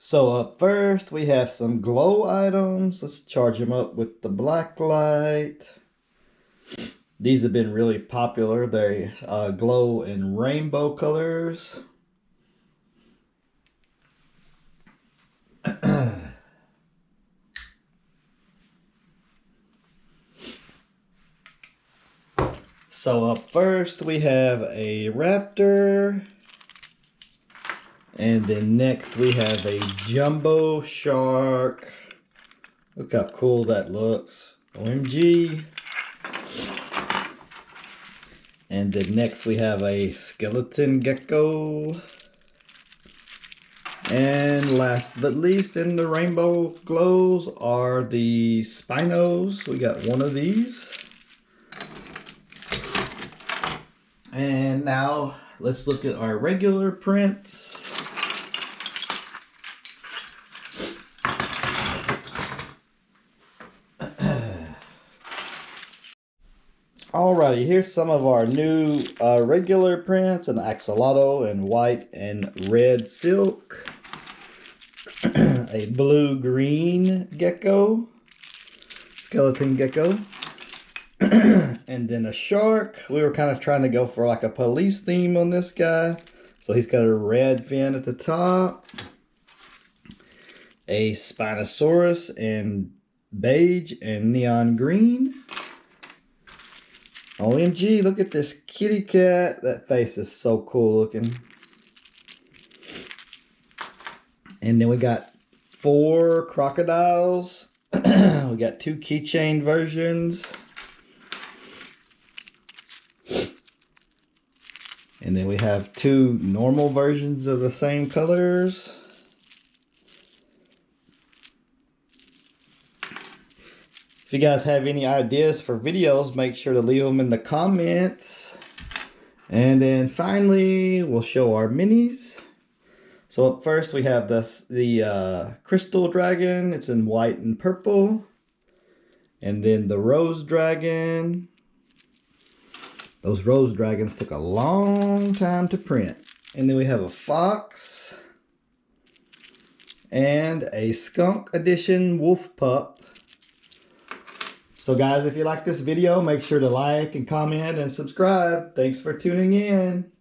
So up first we have some glow items. Let's charge them up with the black light. These have been really popular. They glow in rainbow colors. So up first we have a raptor. And then next we have a jumbo shark. Look how cool that looks. OMG. And then next we have a skeleton gecko. And last but least in the rainbow glows are the Spinos. We got one of these. And now let's look at our regular prints. Alrighty, here's some of our new regular prints: an axolotl in white and red silk, a blue-green gecko, skeleton gecko, and then a shark. We were kind of trying to go for like a police theme on this guy, so he's got a red fin at the top, a Spinosaurus in beige and neon green. OMG, look at this kitty cat. That face is so cool looking. And then we got 4 crocodiles. We got 2 keychain versions. And then we have 2 normal versions of the same colors. If you guys have any ideas for videos, make sure to leave them in the comments. And then finally, we'll show our minis. So up first we have the crystal dragon. It's in white and purple. And then the rose dragon. Those rose dragons took a long time to print. And then we have a fox. And a skunk edition wolf pup. So guys, if you like this video, make sure to like and comment and subscribe. Thanks for tuning in.